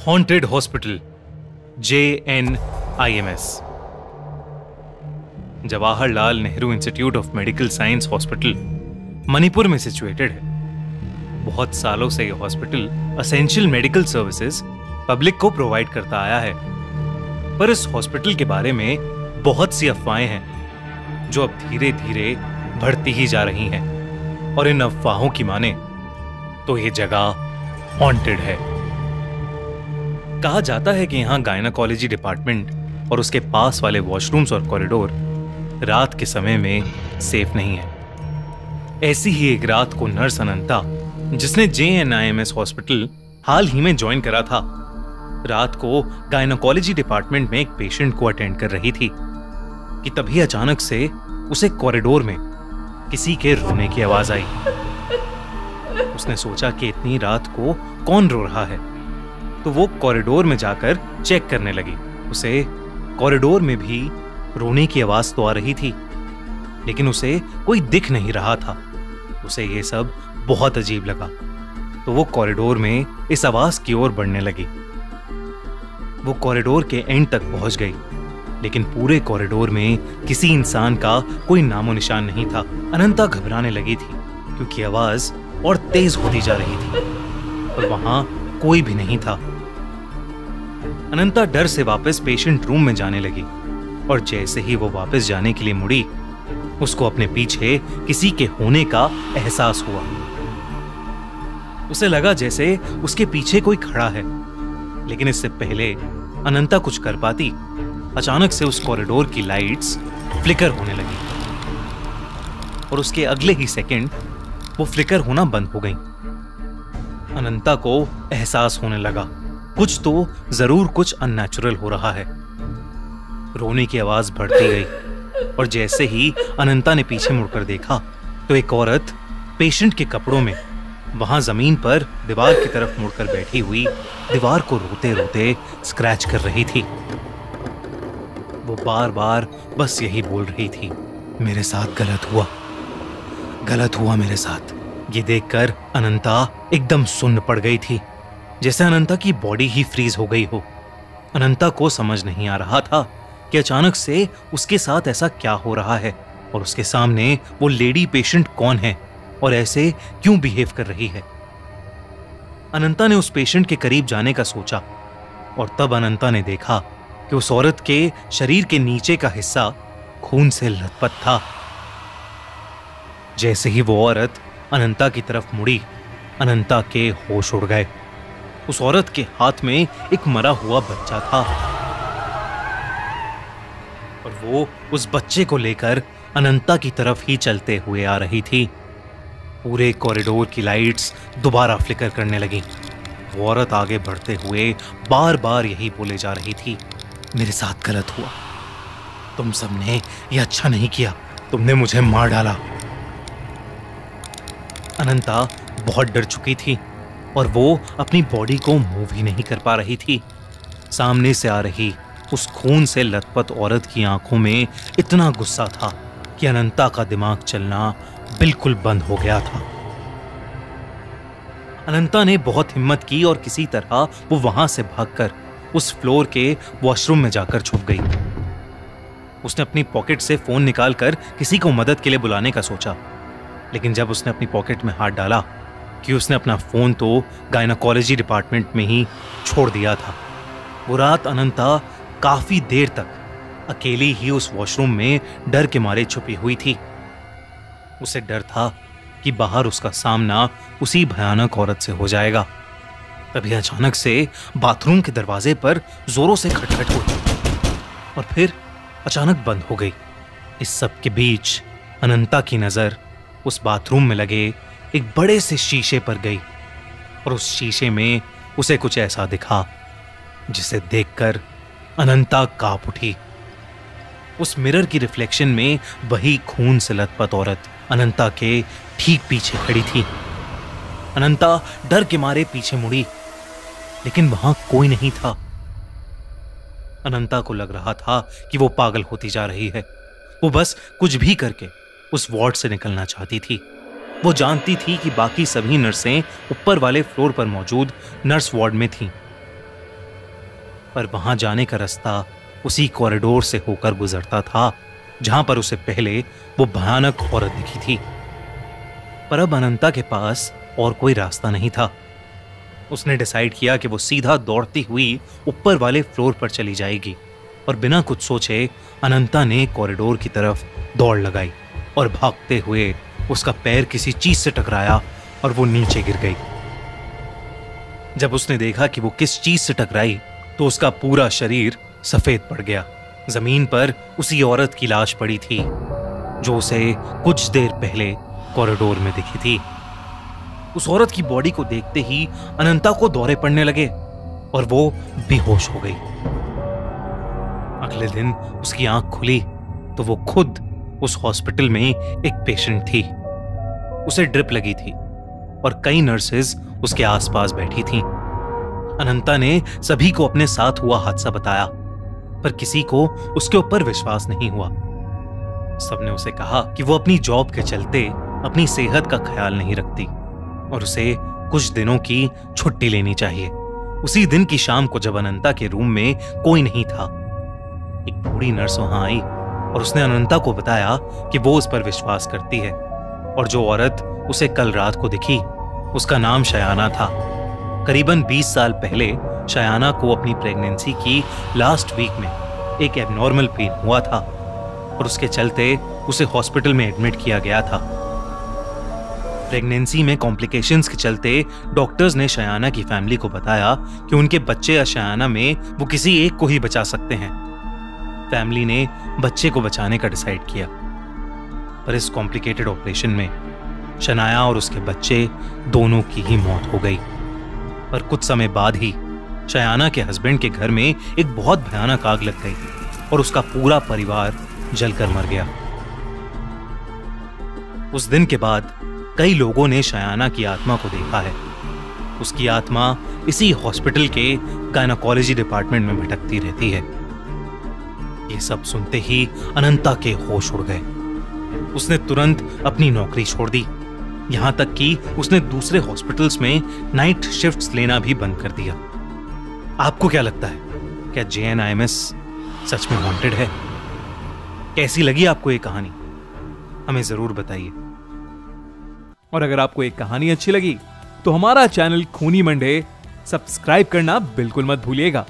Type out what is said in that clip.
Haunted hospital JNIMS Jawaharlal Nehru institute of medical science hospital Manipur में situated है। बहुत सालों से यह hospital essential medical services public को प्रोवाइड करता आया है, पर इस हॉस्पिटल के बारे में बहुत सी अफवाहें हैं जो अब धीरे धीरे बढ़ती ही जा रही हैं, और इन अफवाहों की माने तो ये जगह हॉन्टेड है। कहा जाता है कि यहां गायनाकोलॉजी डिपार्टमेंट और उसके पास वाले वॉशरूम्स और कॉरिडोर रात के समय में सेफ नहीं है। ऐसी ही एक रात को नर्स अनंता, जिसने JNIMS हॉस्पिटल हाल ही में ज्वाइन करा था, रात को गायनाकोलॉजी डिपार्टमेंट में एक पेशेंट को अटेंड कर रही थी कि तभी अचानक से उसे कॉरिडोर में किसी के रोने की आवाज आई। उसने सोचा कि इतनी रात को कौन रो रहा है, तो वो कॉरिडोर में जाकर चेक करने लगी। उसे कॉरिडोर में भी रोने की आवाज तो आ रही थी, लेकिन उसे कोई दिख नहीं रहा था। उसे ये सब बहुत अजीब लगा, तो वो कॉरिडोर में इस आवाज की ओर बढ़ने लगी। वो कॉरिडोर के एंड तक पहुंच गई, लेकिन पूरे कॉरिडोर में किसी इंसान का कोई नामो निशान नहीं था। अनंता घबराने लगी थी क्योंकि आवाज और तेज होती जा रही थी और वहां कोई भी नहीं था। अनंता डर से वापस पेशेंट रूम में जाने लगी, और जैसे ही वो वापस जाने के लिए मुड़ी, उसको अपने पीछे किसी के होने का एहसास हुआ। उसे लगा जैसे उसके पीछे कोई खड़ा है, लेकिन इससे पहले अनंता कुछ कर पाती, अचानक से उस कॉरिडोर की लाइट्स फ्लिकर होने लगी और उसके अगले ही सेकंड वो फ्लिकर होना बंद हो गई। अनंता को एहसास होने लगा कुछ तो जरूर कुछ अननेचुरल हो रहा है। रोने की आवाज बढ़ती गई, और जैसे ही अनंता ने पीछे मुड़कर देखा तो एक औरत पेशेंट के कपड़ों में वहां जमीन पर दीवार की तरफ मुड़कर बैठी हुई दीवार को रोते रोते स्क्रैच कर रही थी। वो बार बार बस यही बोल रही थी, मेरे साथ गलत हुआ मेरे साथ। ये देखकर अनंता एकदम सुन्न पड़ गई थी, जैसे अनंता की बॉडी ही फ्रीज हो गई हो। अनंता को समझ नहीं आ रहा था कि अचानक से उसके साथ ऐसा क्या हो रहा है, और उसके सामने वो लेडी पेशेंट कौन है और ऐसे क्यों बिहेव कर रही है। अनंता ने उस पेशेंट के करीब जाने का सोचा, और तब अनंता ने देखा कि उस औरत के शरीर के नीचे का हिस्सा खून से लथपथ था। जैसे ही वो औरत अनंता की तरफ मुड़ी, अनंता के होश उड़ गए। उस औरत के हाथ में एक मरा हुआ बच्चा था, और वो उस बच्चे को लेकर अनंता की तरफ ही चलते हुए आ रही थी। पूरे कॉरिडोर की लाइट्स दोबारा फ्लिकर करने लगी। वो औरत आगे बढ़ते हुए बार बार यही बोले जा रही थी, मेरे साथ गलत हुआ, तुम सबने ये अच्छा नहीं किया, तुमने मुझे मार डाला। अनंता बहुत डर चुकी थी, और वो अपनी बॉडी को मूव ही नहीं कर पा रही थी। सामने से आ रही उस खून से लथपथ औरत की आंखों में इतना गुस्सा था कि अनंता का दिमाग चलना बिल्कुल बंद हो गया था। अनंता ने बहुत हिम्मत की और किसी तरह वो वहां से भागकर उस फ्लोर के वॉशरूम में जाकर छुप गई। उसने अपनी पॉकेट से फोन निकालकर किसी को मदद के लिए बुलाने का सोचा, लेकिन जब उसने अपनी पॉकेट में हाथ डाला कि उसने अपना फोन तो गायनाकोलॉजी डिपार्टमेंट में ही छोड़ दिया था। वो रात अनंता काफी देर तक अकेली ही उस वॉशरूम में डर के मारे छुपी हुई थी। उसे डर था कि बाहर उसका सामना उसी भयानक औरत से हो जाएगा। तभी अचानक से बाथरूम के दरवाजे पर जोरों से खटखट हुई, और फिर अचानक बंद हो गई। इस सब के बीच अनंता की नजर उस बाथरूम में लगे एक बड़े से शीशे पर गई, और उस शीशे में उसे कुछ ऐसा दिखा जिसे देखकर अनंता कांप उठी। उस मिरर की रिफ्लेक्शन में वही खून से लथपथ औरत अनंता के ठीक पीछे खड़ी थी। अनंता डर के मारे पीछे मुड़ी, लेकिन वहां कोई नहीं था। अनंता को लग रहा था कि वो पागल होती जा रही है। वो बस कुछ भी करके उस वार्ड से निकलना चाहती थी। वो जानती थी कि बाकी सभी नर्सें ऊपर वाले फ्लोर पर मौजूद नर्स वार्ड में थीं, पर वहां जाने का रास्ता उसी कॉरिडोर से होकर गुजरता था जहां पर उसे पहले वो भयानक औरत दिखी थी। पर अब अनंता के पास और कोई रास्ता नहीं था। उसने डिसाइड किया कि वो सीधा दौड़ती हुई ऊपर वाले फ्लोर पर चली जाएगी और बिना कुछ सोचे अनंता ने कॉरिडोर की तरफ दौड़ लगाई और भागते हुए उसका पैर किसी चीज से टकराया और वो नीचे गिर गई। जब उसने देखा कि वो किस चीज से टकराई तो उसका पूरा शरीर सफेद पड़ गया। जमीन पर उसी औरत की लाश पड़ी थी जो उसे कुछ देर पहले कॉरिडोर में दिखी थी। उस औरत की बॉडी को देखते ही अनंता को दौरे पड़ने लगे और वो बेहोश हो गई। अगले दिन उसकी आंख खुली तो वो खुद उस हॉस्पिटल में एक पेशेंट थी। उसे ड्रिप लगी थी और कई नर्सेज उसके आसपास बैठी थीं। अनंता ने सभी को अपने साथ हुआ हादसा बताया पर किसी को उसके ऊपर विश्वास नहीं हुआ। सबने उसे कहा कि वो अपनी जॉब के चलते अपनी सेहत का ख्याल नहीं रखती और उसे कुछ दिनों की छुट्टी लेनी चाहिए। उसी दिन की शाम को जब अनंता के रूम में कोई नहीं था, एक बूढ़ी नर्स वहां आई और उसने अनंता को बताया कि वो उस पर विश्वास करती है और जो औरत उसे कल रात को दिखी उसका नाम शयाना था। करीबन 20 साल पहले शयाना को अपनी प्रेगनेंसी की लास्ट वीक में एक एबनॉर्मल पेन हुआ था और उसके चलते उसे हॉस्पिटल में एडमिट किया गया था। प्रेगनेंसी में कॉम्प्लिकेशंस के चलते डॉक्टर्स ने शयाना की फैमिली को बताया कि उनके बच्चे या शयाना में वो किसी एक को ही बचा सकते हैं। फैमिली ने बच्चे को बचाने का डिसाइड किया पर इस कॉम्प्लिकेटेड ऑपरेशन में शनाया और उसके बच्चे दोनों की ही मौत हो गई। पर कुछ समय बाद ही शयाना के हस्बैंड के घर में एक बहुत भयानक आग लग गई और उसका पूरा परिवार जलकर मर गया। उस दिन के बाद कई लोगों ने शयाना की आत्मा को देखा है। उसकी आत्मा इसी हॉस्पिटल के गायनेकोलॉजी डिपार्टमेंट में भटकती रहती है। ये सब सुनते ही अनंता के होश उड़ गए। उसने तुरंत अपनी नौकरी छोड़ दी, यहां तक कि उसने दूसरे हॉस्पिटल्स में नाइट शिफ्ट्स लेना भी बंद कर दिया। आपको क्या लगता है, क्या JNIMS सच में हॉन्टेड है? कैसी लगी आपको ये कहानी? हमें जरूर बताइए। और अगर आपको एक कहानी अच्छी लगी तो हमारा चैनल खूनी मंडे सब्सक्राइब करना बिल्कुल मत भूलिएगा।